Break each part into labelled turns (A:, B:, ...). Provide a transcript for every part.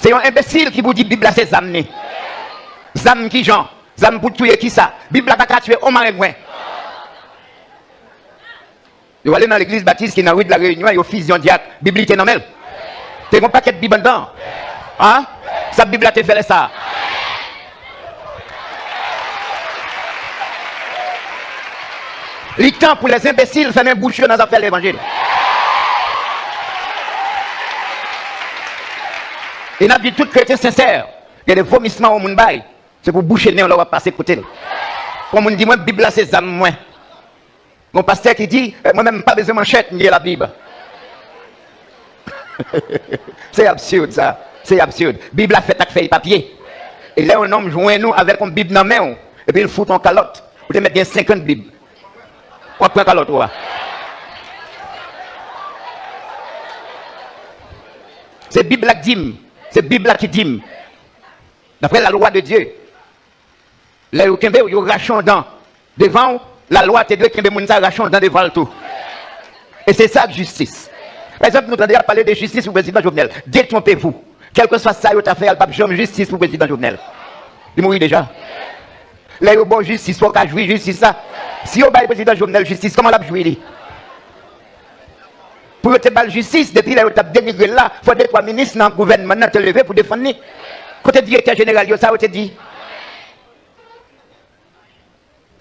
A: C'est un imbécile qui vous dit Bible c'est zamné. Zam qui Jean, zam pour tuer qui ça. Bible pas qu'à tuer au marin moins. Vous allez dans l'église baptiste qui est dans la rue de la Réunion, il y a fusion diacre, Bible est dans elle. Tu as un paquet de Bible dedans. Hein? Sa Bible a te fait ça. Le temps pour les imbéciles, faire un bouchon dans l'affaire de l'évangile. Et n'a dit tout chrétien sincère, il y a des vomissements au monde bail. C'est pour boucher le nez, on va passer côté. Comme on dit, moi, Bible c'est ça, moi. Mon pasteur qui dit, moi-même, pas besoin de manchette, ni la Bible. C'est absurde, ça. C'est absurde. Bible a fait avec feuille papier. Et là, un homme joint nous avec une Bible dans la main, et puis il fout en calotte. Vous devez mettre 50 Bibles. Quoi prend calotte, ouais. C'est Bible qui dit. C'est Bible qui dit. D'après la loi de Dieu. Là, vous avez rachondant devant la loi, tu dois avoir rachondant devant le tout. Et c'est ça la justice. Par exemple, nous avons parlé de justice pour le président Jovenel. Détrompez-vous. Quel que soit ça, vous avez fait, il n'y a pas de justice pour le président Jovenel. Il mourit déjà. Là, il y a bon justice, il faut qu'il jouir justice. Ça. Si vous avez le président Jovenel justice, comment l'a joué? Pour te battre justice, depuis là, vous avez dénigré là, il faut des trois ministres dans le gouvernement te lever pour défendre. Côté directeur général, ça, vous te dit.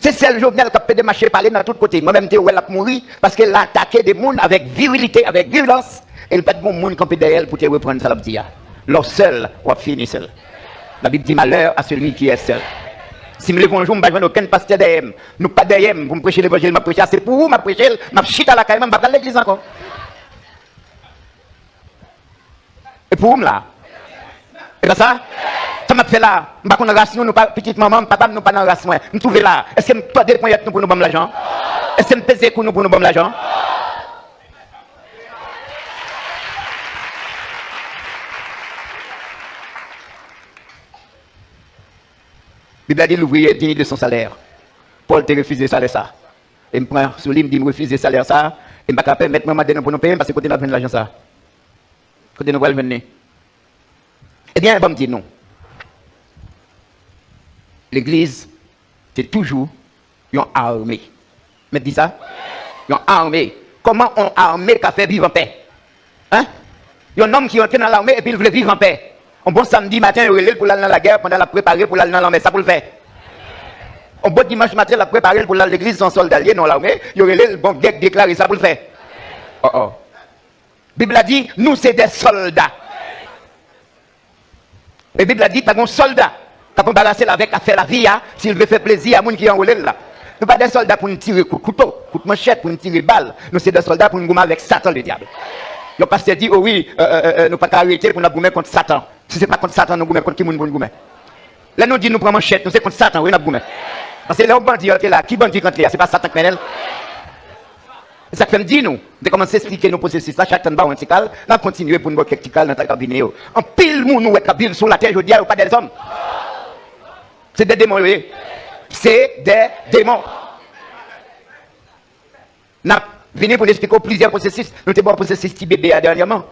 A: C'est celle Jovenel qui a fait des marchés parler dans tous côtés. Moi-même, je suis mourir parce qu'elle a attaqué des gens avec virilité, avec violence. Et il n'y a pas de bon monde qui derrière elle pour te reprendre ça. L'or seul, on finit seul. La Bible dit malheur à celui qui est seul. Si me lève un jour, je ne vais aucun pasteur derrière. Nous pas derrière, vous me prêchez l'évangile, je prêche. C'est pour vous, je prêche, je chute à la caille, je ne vais pas à l'église encore. Et pour vous, là. Et bien ça? Ça m'a fait là, je ne sais pas race, nous pas petite maman, papa, nous pas dans race. Nous trouvons là. Est-ce que nous pas des points pour nous donner l'argent? Est-ce que nous pesons pour nous donner l'argent? La Bible a dit l'ouvrier est digne de son salaire. Paul t'a refusé ça, ça. Et me prend sur lui, me dit me refuser salaire ça. Et m'a capable mettre moi pour nous payer parce que côté nous avons l'argent ça. Côté nous allons venir. Eh bien, il va me dire non. L'église, c'est toujours une armée. Mais dis ça? Une armée. Comment on armée qui a fait vivre en paix? Hein? Il y a un homme qui est entré dans l'armée et puis il voulait vivre en paix. Un bon samedi matin, il relève pour aller dans la guerre, pendant la préparer pour aller dans l'armée. Ça pour le faire. Un bon dimanche matin, il a préparé pour aller à l'église sans soldat dans l'armée. Il relève, bon, déclaré ça pour le faire. Oh oh. La Bible a dit, nous c'est des soldats. La Bible a dit, pas un soldat. Quand on embarrasser avec à faire la vie, s'il veut faire plaisir à gens qui en relève là. Nous pas des soldats pour nous tirer couteau, coup de manchette, pour nous tirer balle. Nous c'est des soldats pour nous gommer avec Satan le diable. Le pasteur dit, oh oui, nous pas arrêter pour nous gommer contre Satan. Si ce n'est pas contre Satan, nous gommer contre qui nous gommer. Là nous dit nous prenons manchette, nous c'est contre Satan, oui nous gommer. Parce que les bandits là, qui bandit contre là, c'est pas Satan qui mène. C'est ça que me dit nous, de commencer à expliquer nos processus là, chaque temps bas on tical, là continuer pour nous quelques tical dans ta cabinet. En pile monde nous est sur la terre, je dis pas des hommes. C'est des démons, oui. C'est des démons. Nous venons pour expliquer plusieurs processus. Nous avons un processus petit bébé dernièrement.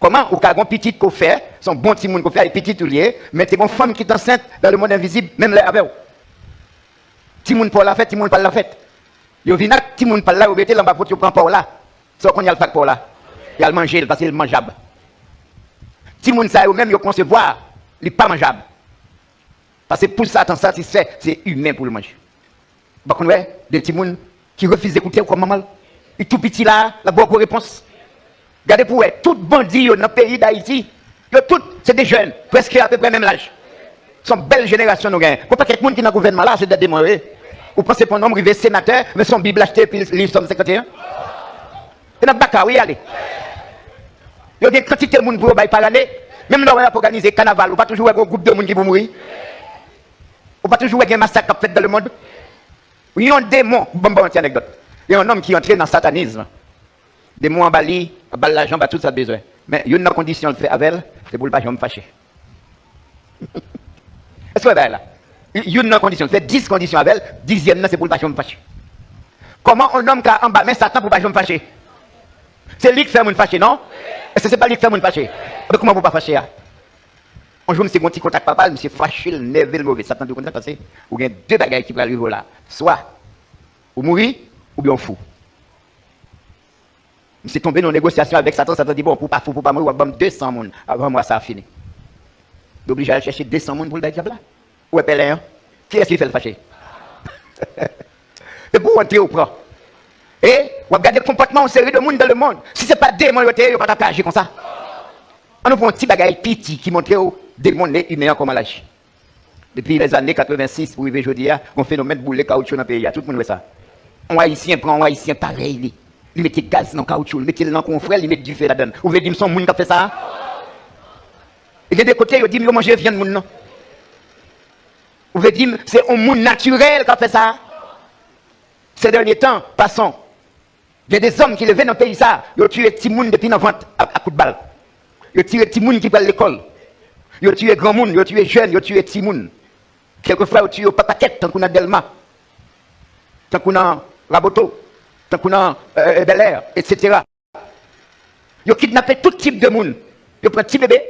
A: Comment ou quand un petit qu'on fait, son bon petit monde qu'on fait, et petit tout lié, mais c'est une femme qui est enceinte dans le monde invisible, même là avec vous. Petit monde pour la fête, petit monde pas la fête. Yo vient petit monde pas là, vous mettez là bas pour tu prends pas là. Sauf qu'on y a le fac pour là. Il y a le manger parce qu'il est mangeable. Petit monde ça même yo concevoir, il est pas mangeable. Parce que pour ça, tant satisfait, c'est humain pour le manger. Par contre, ouais, des petits gens qui refusent d'écouter comme maman. Et tout petit là, la bonne réponse. Regardez pour eux, tout bandit dans le pays d'Haïti, c'est des jeunes, presque à peu près même l'âge. Ce sont belles générations nous gagnons. Pour pas que quelqu'un qui est dans le gouvernement là, c'est des démons. Vous pensez pour un homme arrivé sénateur, mais son Bible acheté, puis il somme 51. Et dans le bac, oui, allez. Il y a des quantités de monde pour par année. Même là, on a organisé carnaval, on pas toujours avoir un groupe de monde qui vont mourir. On pas toujours avoir un massacre fait dans le monde. Il y a un démon, bon, anecdote. Il y a un homme qui est entré dans le satanisme. Démon en Bali, en l'argent, tout ça besoin. Mais il y a une condition de faire avec elle, c'est pour ne pas me fâcher. Est-ce que vous là? Il y a une condition, fait 10 conditions avec elle, 10e, c'est pour ne pas me fâcher. Comment un homme qui a en bas, mais Satan pour ne pas me fâcher? C'est lui qui fait me fâcher, non? Est-ce que c'est pas lui qui fait me fâcher? Comment vous ne pas fâcher? Un jour, c'est mon petit contact papa, monsieur fâché, le nerveux, le mauvais. Ça tente de contact parce que vous avez deux bagages qui peuvent arriver là. Soit vous mourir, ou bien on fou. C'est tombé dans une négociation avec Satan, Satan dit bon, pour pas fou, pour pas mourir, on va 200 personnes. Avant moi, ça a fini. Obligé à chercher 200 personnes pour le diable là. Où est Pélé? Qui est-ce qui fait le fâcher? C'est pour entrer au prend. Et on regarde le comportement en série de monde dans le monde. Si ce n'est pas démon, il ne pas agir comme ça. On nous prend un petit bagage petit qui montre aux démons humains comment agir. Depuis les années 86, pour arriver aujourd'hui, on phénomène de boule caoutchouc dans le pays. Tout le monde voit ça. Un Haïtien prend un Haïtien pareil. Il met des gaz dans le caoutchouc, il met dans le confrère, il met du feu là-dedans. Vous voulez dire que son monde qui a fait ça? Il y a des côtés, il dit que manger viande monde non. Vous voulez dire que c'est un monde naturel qui a fait ça? Ces derniers temps, passons. Il y a des hommes qui levaient dans le pays ça, ils ont tué des petits monde depuis l'enfant à coup de balle. Ils ont tué des petits monde qui vont à l'école. Ils ont tué grand monde, ils ont tué jeunes, ils ont tué des petits monde. Quelquefois, ils ont tué au papaquette, tant qu'on a Delma, tant qu'on a Raboto, tant qu'on a Bel Air, etc. Ils ont kidnappé tout type de monde. Ils ont pris un petit bébé,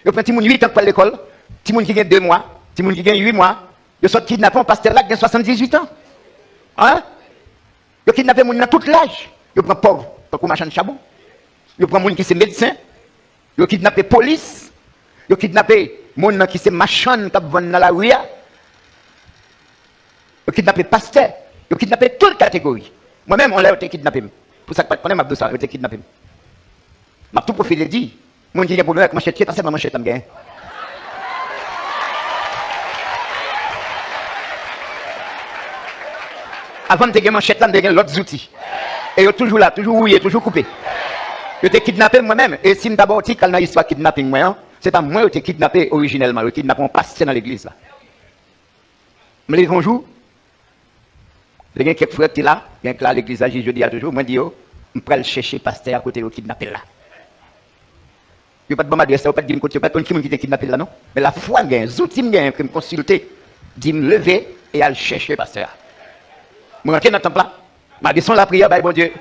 A: ils ont pris un petit monde 8 ans pour l'école, petit monde qui gagne 2 mois, petit monde qui gagne 8 mois. Ils sont kidnappés un pasteur là qui a 78 ans. Hein? Ils ont kidnappé les gens dans tout l'âge. Ils prennent pauvres, tant qu'on marchand de chabon. Ils prennent les gens qui sont médecins. Ils ont kidnappé la police. Ils ont kidnappé les gens qui sont marchands qui vont dans la rue. Ils ont kidnappé les pasteurs. Ils ont kidnappé toutes les catégories. Moi-même, on l'a été kidnappé. Pour ça que je connais ma douce, ils ont été kidnappé. Je tout profité dit. Mon Dieu, il y a un problème avec ma machette, c'est ma machette. Avant de te gagner manchette là, de gagner l'autre outils. Et ils sont toujours là, toujours rouillé, toujours coupé. Ils ont kidnappé moi-même. Et si d'abord dit qu'il y a une histoire de kidnapping, c'est pas moi qui ai kidnappé originellement. Ils ont kidnappé un pasteur dans l'église là. Mais les bonjour. Il y a quelques frères qui sont là, il y a là l'église là, je dis à toujours, moi je dis, je vais chercher pasteur à côté de kidnappé là. Il n'y a pas de bonne adresse, il n'y a pas de dire côté, il n'y a pas de qui est kidnappé là non. Mais la foi, il y a un outil qui me consulter, dit me lever et aller chercher pasteur. Je rentre dans le temple là, je descends la prière, bon Dieu,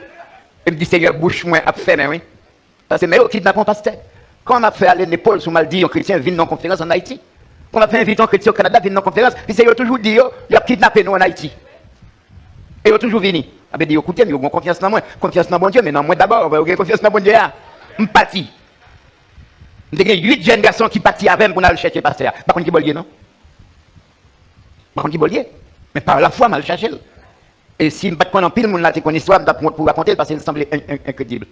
A: et me dit Seigneur, bouche moi à faire, mais oui. Parce que mais au kidnappé un pasteur. Quand on a fait aller l'épaule sur mal dit, un chrétien vient dans conférence en Haïti. Quand on a fait inviter un chrétien au Canada, vient dans conférence, puis c'est toujours dit, il a kidnappé nous en Haïti. Et ils ont toujours venu. Ah ben, écoutez, ils ont confiance dans moi. Confiance dans mon Dieu, mais non, moi d'abord, vous avez confiance dans mon Dieu. Je suis parti. Il y a 8 jeunes garçons qui partent avec moi pour aller chercher le pasteur. Par contre, qui bollier, non? Par contre, qui bollier? Mais par la foi, je vais le chercher. Et si je ne pas en pile, je vais une histoire pour raconter parce qu'il semblait incroyable.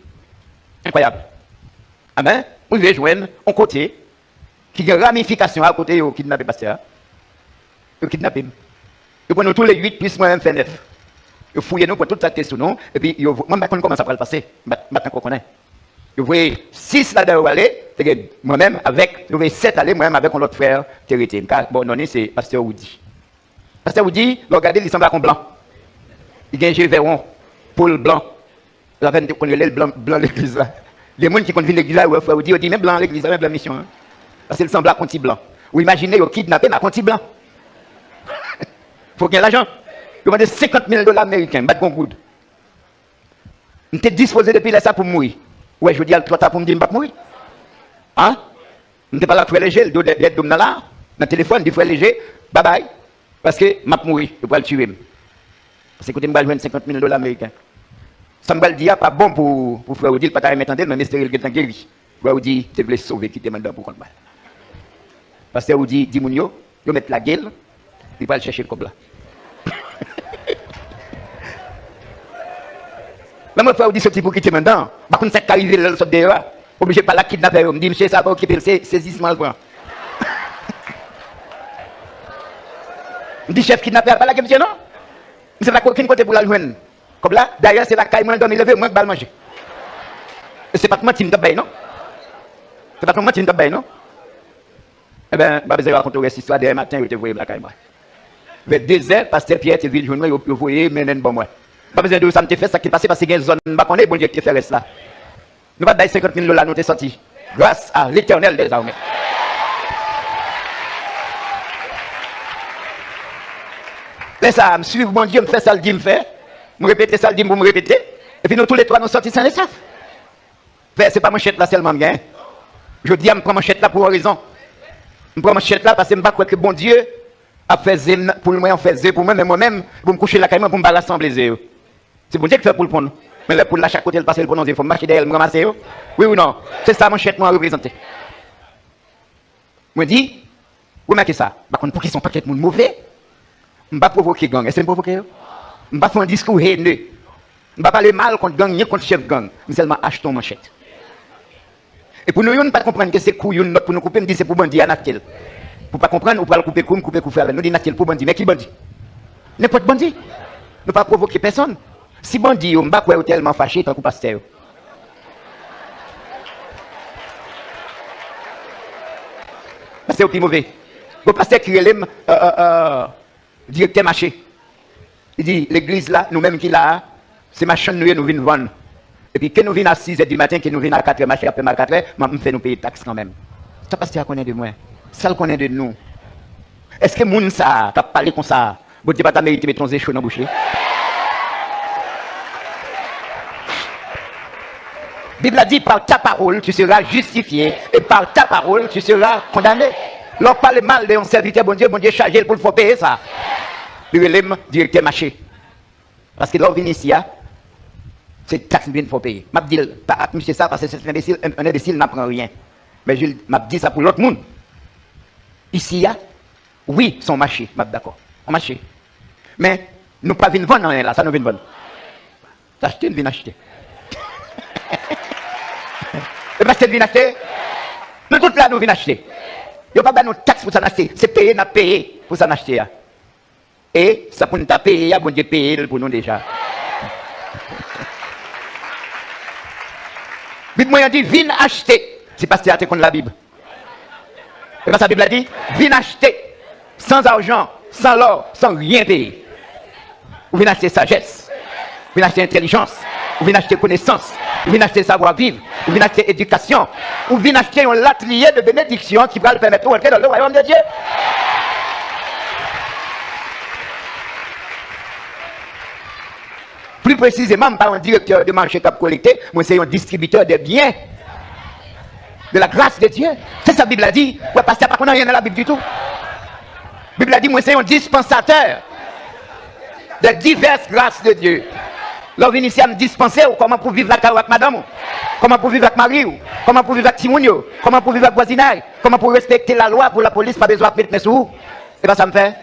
A: Incroyable. Ah ben, vous devez joindre un côté qui a une ramification à côté du kidnappé pasteur. Le kidnappé. Ils prennent tous les 8 plus moi-même fait 9. Ils fouillent nous pour tout ça sous nous. Et puis, moi, je ne sais pas comment ça va le passer. Maintenant qu'on connaît. Vous voyez 6 là-dedans aller, moi-même avec, vous voyez 7 aller, moi-même avec un autre frère qui était. Bon, non, c'est Pasteur Woody. Pasteur Woody, regardez, il semble comme blanc. Il y a un jeu verron, Paul blanc. La veine de connaître le blanc l'église là. Les gens qui connaissent l'église là, frère Woody, ils disent même blanc l'église, même la mission. Hein. Parce qu'il semble à Conti blanc. Vous imaginez, ils kidnappé à Conti blanc. Il faut qu'il y ait l'argent. Ils ont demandé $50,000 américains, bad good. Je suis disposé depuis là ça pour mourir. Ouais, je dis à toi pour me dire que je ne vais pas mourir. Hein? Je ne suis pas là pour faire léger, le d'être là, dans le téléphone, il faut léger, bye bye. Parce que je vais mourir, je vais le tuer. Parce que écoutez, je vais jouer $50,000 américains. Ça me dit, pas bon pour frère Odile, pas ta m'entendre, mais Mr. Il est guéri. Frère Odile, tu veux sauver, quitter maintenant pour qu'on balle. Parce que Odile dit, Mounio, il met la gueule, il va le chercher comme là. Même frère Odile, ce petit pour quitter maintenant, par contre, c'est qu'arriver là, le sort derrière, obligé de pas la kidnapper, il me dit, monsieur, ça va occuper le saisissement le point. Je dis, chef kidnappé, pas la monsieur, non? C'est pas aucun côté pour la joindre. Comme là, d'ailleurs, c'est la caille, moi, je dois lever, moi, je vais manger. Et c'est pas comment tu me t'abayes, non? C'est pas comment tu me t'abayes, non? Eh bien, je vais raconter cette histoire demain matin, je te voyais la caille, moi. Vers 2 heures, pasteur Pierre, tu es venu joindre, vous voyez, mais non, bon, moi. Pas besoin de ça me fait ça qui est passé parce qu'il y a une zone, je ne sais pas bon Dieu qui fait ça. Nous va donner $50,000, nous t'es sorti. Grâce à l'Éternel des armées. Laisse ça, me suivre, mon Dieu, me fait ça, le dit, me fait. Me répéter ça, le dit, me répéter. Et puis nous tous les trois, nous sortis sans les savent. C'est pas manchette là seulement bien. Je dis à me prendre manchette là pour une raison. Je prends manchette là parce que je ne crois pas que bon Dieu a fait zé pour moi, on fait zé pour moi, mais moi-même, pour me coucher la caille, pour me rassembler zé. C'est bon Dieu qui fait pour le prendre. Mais là, pour la chaque côté, le passer, le prendre, il faut marcher derrière, me ramasser. Oui ou non? C'est ça, manchette, moi, représenter. Moi, dis, remarquez ça. Par contre, pour qu'ils sont pas quelqu'un de mauvais, je ne vais pas provoquer gang. Est-ce que je provoquer? Je ne vais pas faire un discours haineux. Je ne vais pas parler mal contre gang, ni contre chef gang. Mais seulement achetons manchette. Et pour nous, on ne pas comprendre que c'est couille, pour nous couper, on dit c'est pour bandit, à Natel. Pour ne pas comprendre, on peut le couper, couper, avec nous, dit Natel pour bandit. Mais qui bandit? N'importe bandit. Ne pas provoquer personne. Si bandit, on ne va pas tellement fâché, tant que pasteur. C'est au plus mauvais. Le pasteur qui est directeur marché. Il dit, l'église là, nous-mêmes qui là, c'est ma chaîne, nous venons vendre. Et puis, quand nous venons à 6h du matin, que nous venons à 4h, marché après 4h, on fait nous payer taxes quand même. Ça pasteur connaît de moi. Ça le connaît de nous. Est-ce que moun ça, t'as parlé comme ça? Bon, tu pas mérité de mettre ton zé chaud dans la bouche. La Bible a dit, par ta parole, tu seras justifié, et par ta parole, tu seras condamné. L'on parle mal de un serviteur, bon Dieu chargé pour le faire payer ça. Le relève directeur marché. Parce que l'on vient ici, c'est taxe bien faut payer. Je dis pas monsieur ça parce que c'est un imbécile n'apprend rien. Mais je dis ça pour l'autre monde. Ici, oui, son marché, je suis d'accord. On marché. Mais nous pas venir vendre là, ça nous vient vendre. T'acheter, nous venons acheter. Le pasteur vient acheter. Nous tous là, nous venons acheter. Il n'y a pas de taxe pour s'en acheter. C'est payer, n'a payé pour s'en acheter. Et ça pour nous payer, bon Dieu payer pour nous déjà. La Bible dit, viens acheter. Si pasteur a contre la Bible. Et parce que la Bible a dit, viens acheter. Sans argent, sans l'or, sans rien payer. Vous venez acheter sagesse. Vous venez acheter intelligence. Vous venez acheter connaissance. Vous venez acheter savoir-vivre. Vous venez acheter éducation. Vous venez acheter un latrier de bénédiction qui va le permettre d'entrer dans le royaume de Dieu. Plus précisément, pas un directeur de marché cap collecté, moi c'est un distributeur de biens. De la grâce de Dieu. C'est ça la Bible a dit. Ouais, parce qu'il n'y a pas rien dans la Bible du tout. La Bible a dit, moi c'est un dispensateur de diverses grâces de Dieu. L'on vient ici à me dispenser comment pour vivre avec madame, comment pour vivre avec Marie, comment pour vivre avec Timounio, comment pour vivre avec voisinage, comment pour respecter la loi pour la police, pas besoin de mettre mes sous. Et bien ça me fait.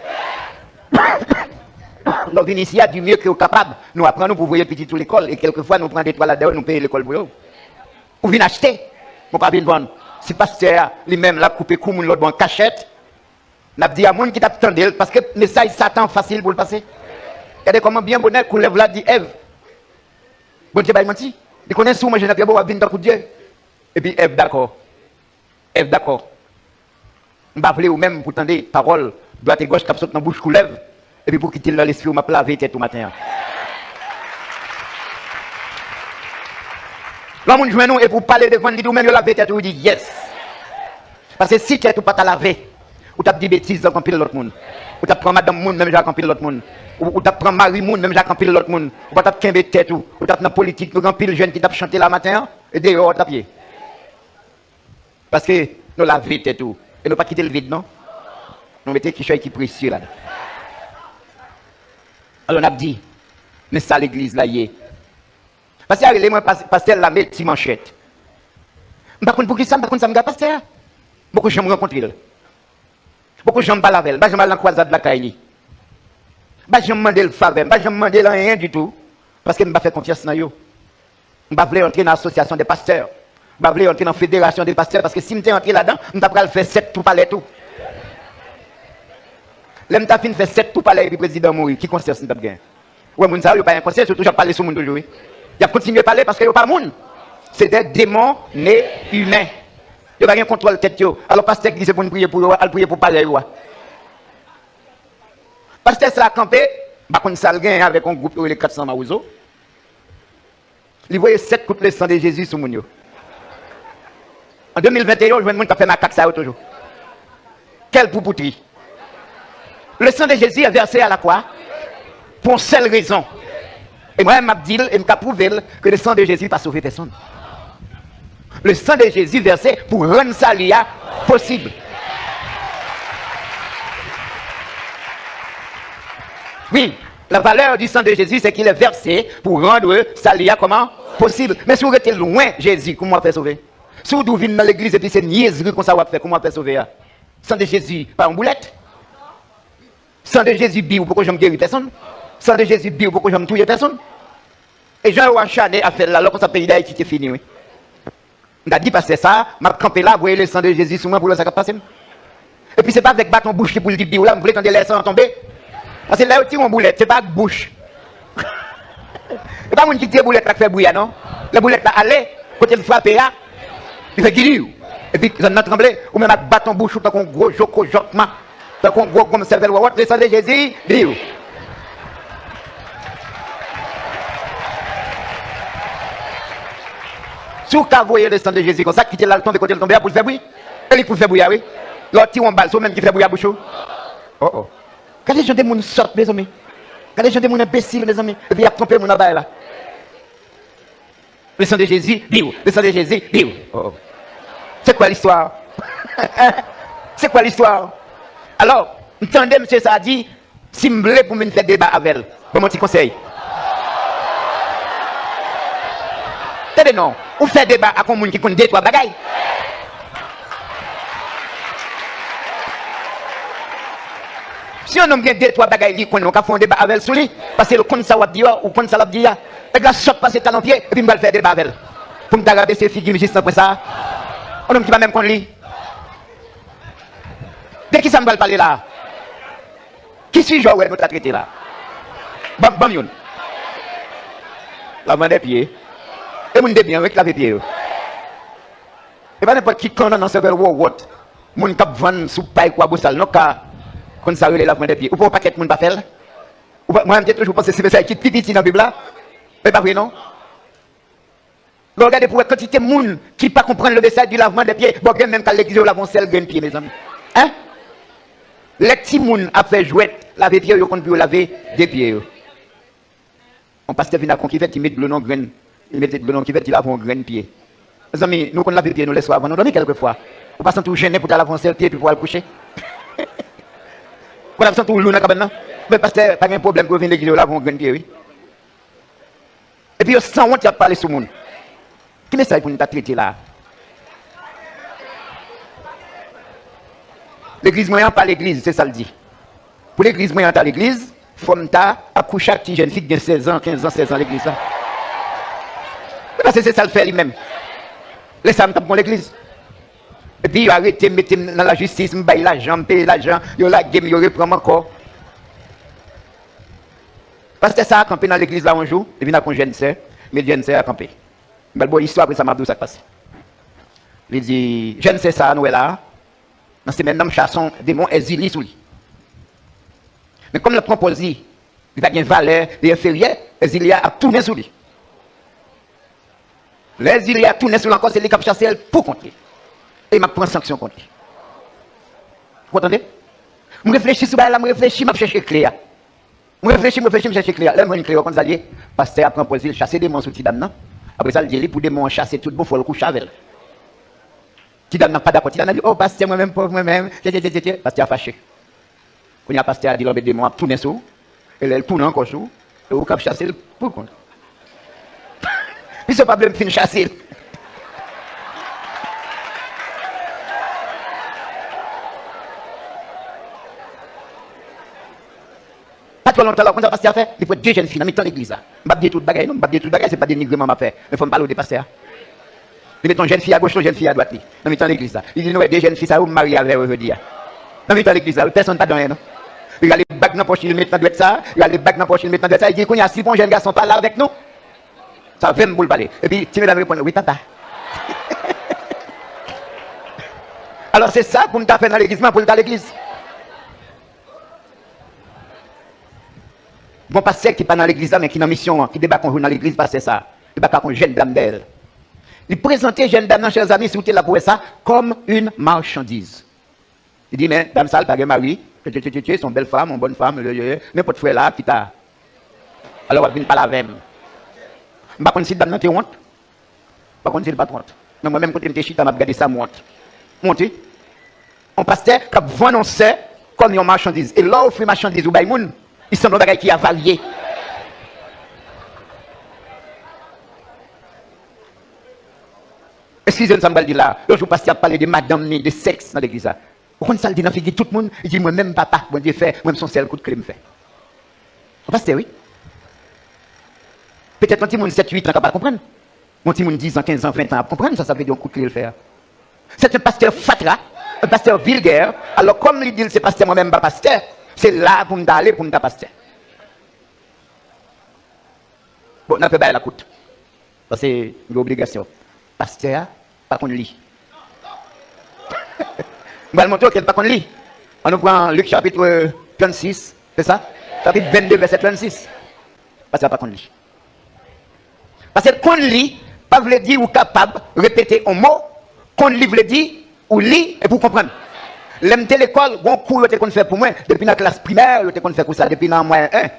A: L'on vient ici à du mieux que nous capable. Nous apprenons pour voyer petit tout l'école et quelquefois nous prenons des toiles là-dedans, nous payons l'école pour eux. Ou venez acheter, nous pas venir vendre. Si pasteur lui-même l'a coupé comme l'autre en cachette, n'a dit à monde qui t'attendait parce que le message Satan facile pour le passer. Regardez comment bien bonheur coulève là dit Ève. Bon Dieu, il menti. Il connaît sous moi, je n'ai pas venir dans le Dieu. Et puis Ève d'accord. Ève d'accord. Je vais appeler ou même pour tendre parole, droite et gauche, cap saute dans la bouche coulève. Et puis pour quitter l'esprit, on m'a lavé tête tout matin. Là, on joue nous et pour parler devant lui, même il lavé tête, il dit yes. Parce que si tu n'as pas lavé, ou tu as dit bêtises dans l'autre monde. Ou tu prends madame monde, même j'ai rempli l'autre monde. Ou tu prends Marie monde, même j'ai rempli l'autre monde. Ou tu prends tête ou tu dans la politique, nous remplis le jeune qui t'a chanté la matin, et dehors, tu pied. Parce que nous l'avons tête tout. Et nous pas quitter le vide, non? Nous mettons quelque chose qui est précieux là. Alors on a dit, mais ça l'église là y est. Parce que moi, pasteur la met petite manchette. Par contre, pour qui ça, par contre, ça me garde pasteur. Beaucoup de gens me rencontrent. Beaucoup de gens me parlent avec elle. Je me croisade de la caille. Je me demande le faveur. Je me demande rien du tout. Parce que je ne vais pas faire confiance dans eux. Je ne vais pas entrer dans l'association des pasteurs. Je ne vais pas entrer dans la fédération des pasteurs. Parce que si je suis entré là-dedans, je ne vais pas faire 7 tout parler tout. L'homme t'a fait 7 tout parler et le président mourir. Qui conscience n'a pas gagné? Ouais, mon ça, il n'y a pas inconscient, surtout j'ai parlé sur le monde aujourd'hui. Il a continué à parler parce qu'il n'y a pas de monde. C'est des démons nés humains. Il n'y a pas de contrôle tête. Alors, pasteur qui dit pour prier pour eux, elle prie pour parler. Pasteur, ça a campé, par contre, ça a avec un groupe de 400 Maouzo. Il voyait 7 coups de sang de Jésus sur mon. En 2021, je vois un monde qui a fait ma caque ça toujours. Quelle poupouterie. Le sang de Jésus est versé à la croix pour une seule raison. Et moi, je m'a dit, et je m'a prouvé que le sang de Jésus n'a pas sauvé personne. Le sang de Jésus versé pour rendre ça possible. Oui, la valeur du sang de Jésus, c'est qu'il est versé pour rendre salut comment possible. Mais si vous êtes loin, Jésus, comment on fait sauver? Si vous venez dans l'église et puis c'est niaiserie qu'on va faire, comment on fait sauver? Sang de Jésus, pas en boulette. Sang de Jésus, bio, pourquoi je me guéris personne? Sang de Jésus, bio, pourquoi je me touille personne? Et Jean Ouachané a fait là, alors que ça pays d'Haïti est fini, oui. On a dit parce que ça, m'a campé là, vous voyez le sang de Jésus sur moi pour le sac passer. Et puis c'est pas avec bâton bouche pour le dire bio là, vous voulez tendre les sangs tomber? Parce que là, on tire en boulette, c'est pas avec bouche. C'est pas mon qui tire boulette qui fait bouillir, non? La boulette là, allez, quand elle frappe là, il fait guérir. Et puis ça n'a tremblé, ou même avec bâton bouche, ou tant qu'on gros joko jokma, tant qu'on gros comme cervelle ouat, le sang de Jésus, bio. Si vous voyez le sang de Jésus comme ça, quittez là le tomber, côté le tomber pour le faire bouillir. Et pour le faire bouillir, oui. L'autre tire en balle, c'est même qui fait bouillir à bouche. Oh oh. Quand les gens de monde sortent, mes amis. Quand les gens de monde imbéciles, mes amis. Et puis il y a trompé mon abaye là. Le sang de Jésus, bio. Le sang de Jésus, bio. Oh oh. C'est quoi l'histoire? C'est quoi l'histoire? Alors, entendez, monsieur, ça a dit, si je voulais pour me faire débat avec elle, bon, mon petit conseil. Tenez, non. Ou faire débat avec un monde qui connaît 2-3 bagailles. Si on a 2-3 bagailles qui connaît, on va faire un débat avec elle sur lui, parce que le compte ça va dire, ou compte ça va dire, et là, choc passe talon pied, et puis on va faire débat avec elle. Pour me regarder ces figures juste après ça. On homme qui va même contre lui. De qui ça me va parler là? Qui suis-je ouais, notre traité là? Bam yon. La main des pieds. Et mon bien avec la pied. Et pas n'importe qui quand on a ce verre what. Mon cap vend sous paille quoi bossal non ka quand ça relève la main des pieds. Ou pas paquet mon pas faire. Moi j'ai toujours pensé c'est ça qui petit dans la Bible là. Mais pas vrai non? Regardez pour la quantité de monde qui ne pas comprendre le message du lavement des pieds. Bon, même quand l'église lavons seul grain de pied, mes amis. Hein? Les petits moun a fait jouer, laver pieds, ils ont laver des pieds. On passe devant la conquête, il met le nom grain, il met le nom qui fait, il lave un grain de pied. Mes amis, nous qu'on lave les pieds, nous les soirs avant, nous dormons quelquefois. On passe tout gêné pour laver un seul pied puis pour aller coucher. On a tout l'eau dans la cabane, mais parce que pas de problème pour venir l'église laver un grain de pied, oui. Et puis, sans honte, il y a parlé sur le monde. Qui message pour nous traiter là? L'église moyenne, pas l'église, c'est ça le dit. Pour l'église moyenne, à l'église, il faut accoucher à une jeune fille de 16 ans, 15 ans, 16 ans l'église. Parce que c'est ça le fait lui-même. Laissez moi pour l'église. Et puis, il a arrêté, mettez dans la justice, il paye l'argent, paye l'argent, il la game, il reprend encore. Parce que ça a campé dans l'église là un jour, et puis il a un jeune sœur, mais le jeune sœur a campé. Mais bon, histoire après ça m'a dit ça passe. Il dit, je ne sais ça, nous là. Dans ces mêmes chassons, démons exilés sous lui. Mais comme le proposé, il a une valeur, il est inférieur, l'exilé a tourné sous lui. L'exilé a tourné sous lui encore, c'est lui qui a chassé pour contre lui. Et il m'a pris sanction contre lui. Vous entendez? Je réfléchis sur ça, je réfléchis, je cherche clair. Je réfléchis, je cherche clair. Là, je me clair comme ça, parce que après proposé, il chasser des monstres sous Tidam. Après ça, il dit, pour des monstres chasser tout le monde, il faut le coucher avec. Tidam n'a pas d'accord. Tidam a dit, oh, pasteur, moi-même, pauvre, moi-même. Pasteur a fâché. Quand il y a pasteur a dit, l'homme des mots a tourné sous. Et là, il tourne encore sous. Et vous avez chassé pour contre. Puis ce problème fin chasser. Pas trop longtemps, là, quand ça pasteur a fait, il faut deux jeunes filles dans le l'église. Je ne vais pas dire tout le bagage, non, je ne vais pas dire tout le bagage, ce n'est pas des dénigrement à faire. Mais il faut me parler des pasteurs. Il met une jeune fille à gauche, une jeune fille à droite. Dans l'église. Il dit, nous, deux jeunes filles, ça, vous mariez avec eux, je veux dire. Dans l'église, personne n'a pas donné, non? Il a les bagues dans la poche, il met dans le ça. Il a les bagues dans la poche, il met dans le ça. Il dit qu'on y a 6 bons jeunes garçons pas là avec nous. Ça va me boule parler. Et puis, tu me répondre, oui, tata. Alors, c'est ça pour nous faire dans l'église, pour nous dans l'église. Bon pasteur qui n'est pas dans l'église, mais qui est dans la mission, qui débat dans l'église, c'est ça. Il débat contre une jeune dame d'elle. Il présentait jeune dame, chers amis, si vous êtes là pour ça, comme une marchandise. Il dit, mais dame ça, pas de mari, son belle femme, une bonne femme, n'importe frère là, qui t'a. Alors, elle vient pas la même. Je ne sais pas si dame n'a pas honte. Je ne sais pas si honte. Mais moi-même, quand je suis chita, je regardé ça, monte. Montez. On pasteur qui vend comme une marchandise. Et là, on fait marchandise, ou bien, Il semble un qui a varié. Excusez-moi, ça me dire là. Le jour pasteur a parlé de madame, de sexe dans l'église. Pourquoi ça le dit dans la tout le monde? Il dit, moi-même, papa, mon Dieu fait, moi-même, son seul coup de clé me fait. Pasteur, oui. Peut-être un petit monde 7-8 ans, capable de comprendre. Mon petit monde 10 ans, 15 ans, 20 ans, à comprendre, ça veut dire un coup de clé le faire. C'est un pasteur fatra, un pasteur vulgaire. Alors, comme il dit, c'est pasteur, moi-même, pas pasteur, c'est là pour nous aller, pour nous pasteur. Bon, on a fait la coûte. Ça, c'est une obligation. Pasteur, pas qu'on lit. Je vais montrer qu'il pas qu'on lit. On nous prend Luc chapitre 36, c'est ça? Chapitre 22, verset 36. Pasteur, pas qu'on lit. Parce que qu'on lit, pas veut dire ou capable de répéter un mot, qu'on lit veut dire ou lit et pour comprendre. L'aime l'école, bon cours qu'on fait pour moi, depuis la classe primaire, qu'on fait pour ça, depuis la moyen 1.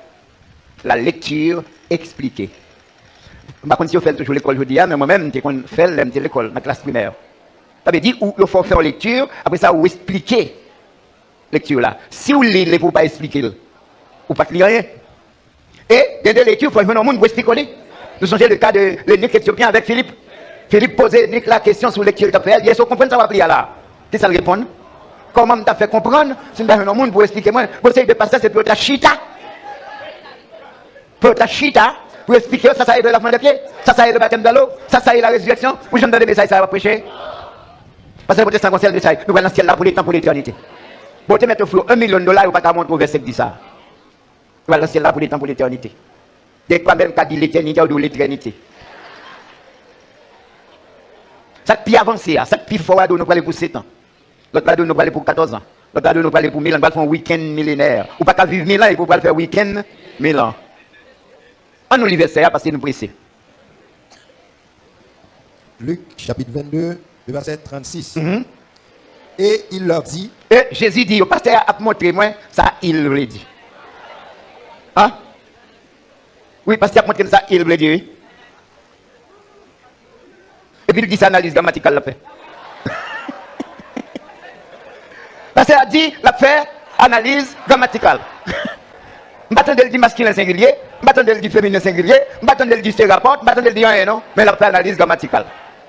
A: La lecture expliquée. Par contre, si on fait toujours l'école, je dis, mais moi-même, je fais l'école, la classe primaire. Ça veut dire qu'il faut faire lecture, après ça, vous expliquer lecture là. Si vous lisez, vous ne pas expliquer, vous ne pas lire rien. Et, dans la lecture, il faut que le monde vous explique. Nous sommes le cas de l'Unique éthiopien avec Philippe. Philippe posait Nick la question sur lecture qu'il a fait. Il dit, est-ce que vous comprenez ça va plier là? Qu'est-ce que ça répond? Comment tu as fait comprendre? Si vous avez un monde pour expliquer moi, vous essayez de passer, c'est pour ta chita. Pour ta chita. Pour expliquer, ça est de la fin des pieds, ça est le baptême de l'eau, ça est la résurrection. Vous j'aime donner des messages, ça va prêcher. Parce que le protestant conseil de ça, nous allons dans le ciel là pour les temps, pour l'éternité. Bon, tu mets au flou $1 million, ou pas qu'à montrer au verset qui dit ça. Nous allons dans le ciel là pour les temps, pour l'éternité. Dès que même qu'à dire l'éternité ou l'éternité. Ça qui avancé, ça qui forward, nous allons aller pour 7 ans. L'autre va nous aller pour 14 ans. L'autre va nous aller pour 1000 ans. Nous allons faire un week-end millénaire. Ou pas qu'à vivre 1000 ans, il faut pas faire un week-end 1000 ans. On nous lit parce que nous pressons.
B: Luc chapitre 22, verset 36. Et il leur dit.
A: Et Jésus dit, au pasteur a montré moi, ça il le dit. Hein? Oui, pasteur a montré ça, il le dit. Oui. Et puis il dit ça, analyse grammaticale, la fait. Pasteur a dit, la fait, analyse grammaticale. Je m'attendais le dire masculin singulier, je m'attendais le dire féminin singulier, je m'attendais le dire c'est rapport, je m'attendais le dire rien, non? Mais la fait analyse grammaticale.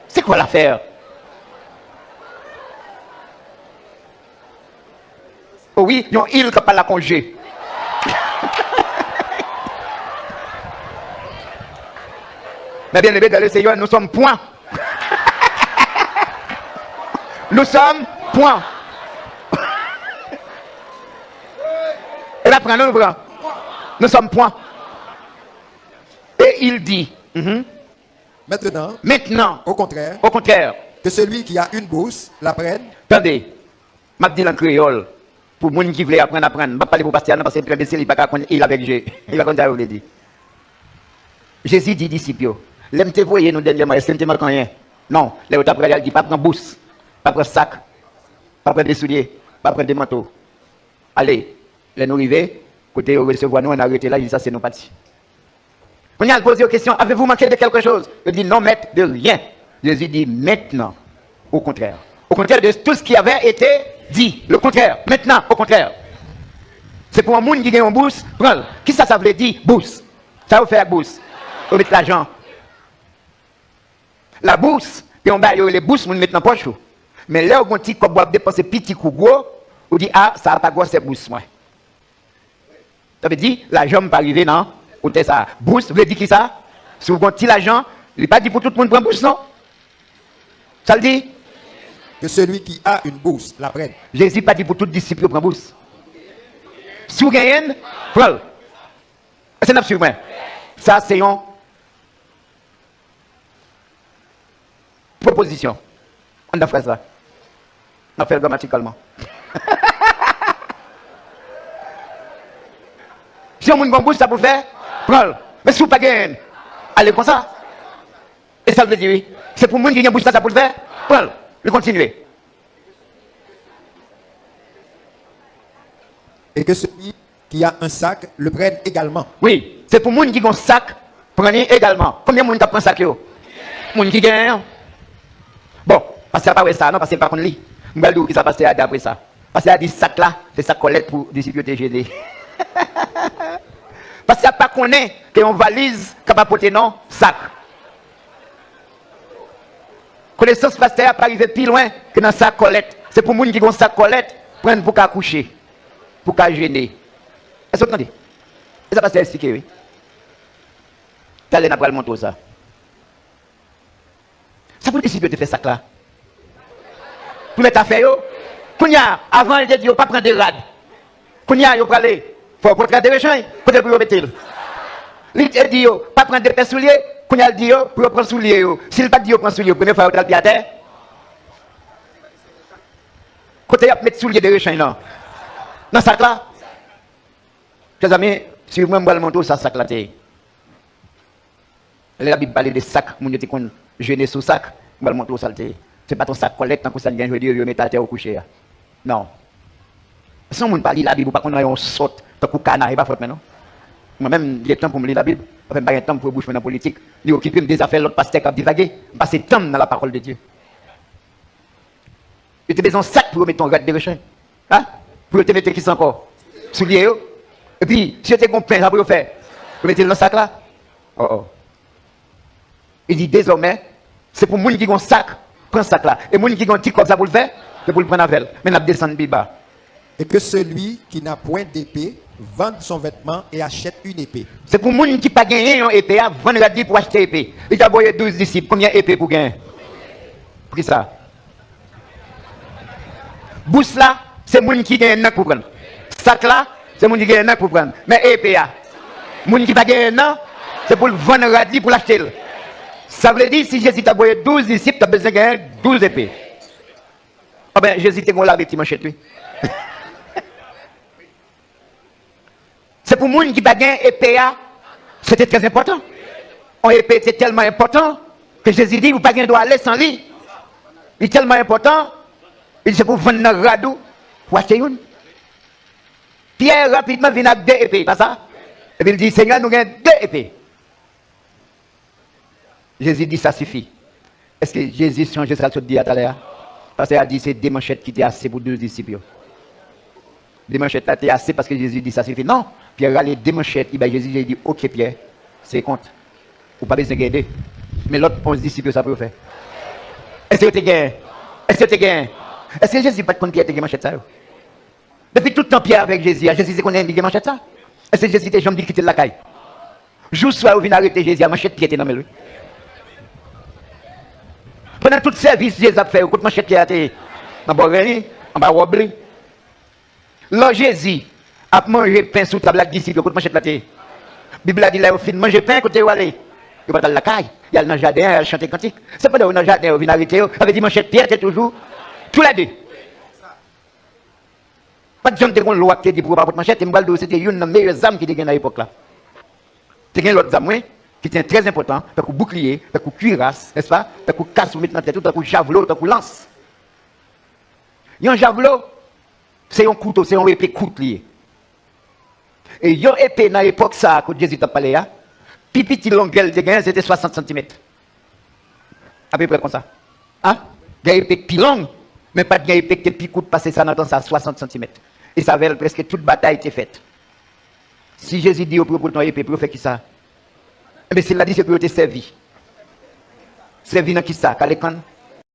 A: C'est quoi l'affaire? Oh oui, ils ont il qui pas la congé. Mais bien aimé dans le Seigneur, nous sommes point. Nous sommes point. Et là, prenons le bras. Nous sommes point. Et il dit, maintenant,
B: au contraire, que celui qui a une bourse la prenne.
A: Attendez, je dis en créole, pour les gens qui veulent apprendre, je ne vais pas parler pour pasteur, parce que il ne va pas il avec Jésus. Il va continuer à vous le dire. Jésus dit disciples, l'aime te voyer nous dernièrement, est-ce que tu ne m'as rien? Non, les autres après, il dit pas prendre bourse, pas prendre sac, pas prendre des souliers, pas prendre des manteaux. Allez, les nous arrivés. Côté recevoir nous, on a arrêté là, il dit ça, c'est nos partis. On a posé la question, avez-vous manqué de quelque chose? Il dit non, maître, de rien. Jésus dit maintenant, au contraire. Au contraire de tout ce qui avait été dit. Le contraire, maintenant, au contraire. C'est pour un monde qui gagne une bourse, prends-le. Qui ça veut dire? Bourse. Ça veut faire bourse. On met l'argent. La bourse, et on va les bourses, on met dans la poche. Mais là, on dit qu'on doit dépenser petit ou gros, on dit ah, ça va pas gros, c'est bourse, moi. Ça veut dire, l'argent ne peut pas arriver, non? Ou ça. Bourse, vous voulez dire qui ça? Si vous avez l'argent, il n'est pas dit pour tout le monde prendre bourse, non? Ça le dit?
B: Que celui qui a une bourse la prenne.
A: Jésus n'a pas dit pour tout disciple prendre bourse. Si vous gagnez, prenez. C'est une absurde. Ça, c'est une proposition. On a fait ça. On a fait grammaticalement. Si on a une bonne bouche, ça peut faire, prends-le. Mais si vous n'avez pas gagné, allez comme ça. Et ça veut dire oui. C'est pour moi qui a une bouche, ça peut le faire, prends-le. Le continuer.
B: Et que celui qui a un sac le prenne également.
A: Oui, c'est pour moi qui a un sac, prenez également. Combien de monde qui a un sac? Monde qui gagne. Bon, parce que ça pas ça, non, parce que pas qu'on lit. Je vais dire qui ça passe après ça. Parce qu'il a dit sac là, c'est sac collecte pour disciple TGD. Parce qu'il n'y a pas qu'on est qu'on valise capable porter non sac. Connaissance pasteur n'a pas arrivé plus loin que dans sa colette. C'est pour les gens qui ont sa colette, prendre pour coucher, pour gêner. Est-ce que vous entendez? Et ça pasteur expliqué, oui. T'allez n'a pas le montrer ça. Ça pour décider de faire ça là. Pour mettre affaire yo. Kounya, avant il dit pas prendre des rades. Kounya, yo aller. Faut prendre des réchains, peut-être pour mettre. Il dit yo, pas prendre des souliers. Kounya dit yo, pour prendre souliers yo. S'il pas dit yo prendre souliers, première fois au pied à terre. Côté y a mettre souliers de réchains non. Dans sac là. Chers amis, si moi me montrer ça sac là t'es. La Bible parle de sac, mon Dieu qu'on jeûner sous sac, me montrer ça t'es. C'est pas ton sac collecte tant que ça gagne je dire yo mettre à terre au coucher. Non. Si on parle de la Bible, pas qu'on a un saute, tant que canard pas faute maintenant. Moi-même, j'ai temps pour me lire la Bible, enfin pas temps pour bouger dans la politique, il occupe des affaires l'autre pasteur qui a divagué, passer temps dans la parole de Dieu. Tu as besoin d'un sac pour mettre ton rad de rechain. Hein? Pour te mettre qui encore? Soulier. Et puis, si tu as compris, ça pour faire. Vous mettez dans le sac là? Oh oh. Il dit désormais, c'est pour les gens qui ont un sac, prends ce sac là. Et les gens qui ont un petit comme ça pour le faire, c'est pour le prendre avec. Mais on descend de bas.
B: Et que celui qui n'a point d'épée vende son vêtement et achète une épée.
A: C'est pour les gens qui n'ont pas gagné une épée, vendre pour acheter une épée. Il a envoyé 12 disciples. Combien d'épées pour gagner? Pour qui ça? Bousse là, c'est les gens qui gagnent un pour prendre. Sac là, c'est les gens qui gagnent un pour prendre. Mais épée là, les gens qui n'ont pas gagné un, c'est pour le vendre radis pour l'acheter. Ça veut dire si Jésus t'a envoyé 12 disciples, tu as besoin de gagner 12 épées. Ah ben Jésus t'a envoyé avec petit manchette lui. C'est pour les gens qui n'ont pas gagné épée, c'était très important. Une épée c'est tellement important que Jésus dit, vous n'avez pas droit aller sans lui. Il est tellement important. Il dit, c'est pour vendre un radou, pour acheter une. Pierre rapidement vient avec 2 épées, pas ça? Et puis il dit, Seigneur, nous avons 2 épées. Jésus dit, ça suffit. Est-ce que Jésus change ça, ce dit à l'heure? Parce qu'il a dit, c'est des manchettes qui étaient assez pour 2 disciples. Des manchettes étaient assez parce que Jésus dit, ça suffit. Non, Pierre a les 2 manchettes. Jésus dit, ok Pierre, c'est compte. Vous pas besoin de gagner. Mais l'autre 11 disciples, ça peut faire. Est-ce que tu gagnes? Est-ce que tu gagnes? Est-ce que Jésus pas de compte Pierre te manchette ça? Depuis tout le temps Pierre avec Jésus, Jésus qu'on aime manchette ça? Est-ce que Jésus te jamais dit quitter la caille? Jour soir, vous venez arrêter Jésus, manchette Pierre dans lui. Pendant tout service, Jésus a fait, écoute manchette Pierre dans Borreni, en bas Robli. Là, Jésus a mangé pain sous table avec disciples, écoute manchette la terre. La Bible a dit là, au fin de manger pain, côté où aller? Il va dans la caille, il y a dans le jardin, il chante cantique. C'est pas dans le jardin, vous venez arrêter, vous avez dit manchette Pierre, c'est toujours. Tous les deux. Pas de gens qui ont une loi qui dit pour pas votre manchette, c'était une des meilleures âmes qui était à l'époque là. C'est une autre âme qui était très important, t'as un bouclier, t'as un cuirasse, n'est-ce pas? T'as un casse pour mettre dans la tête, t'as un javelot, t'as un lance. Un javelot, c'est un couteau, c'est un épée courte lié. Et une épée dans l'époque ça, quand Jésus t'a parlé, puis petit longueur de gain, c'était 60 cm. À peu près comme ça. Hein? Une épée plus longue. Mais pas de épée qui est plus courte, passer ça dans le temps, ça 60 cm. Et ça veut presque toute bataille était faite. Si Jésus dit au propos de ton épée, pour faire qui ça? Mais s'il a dit, c'est pour te servir. Servir dans qui ça? Qu'à l'écran?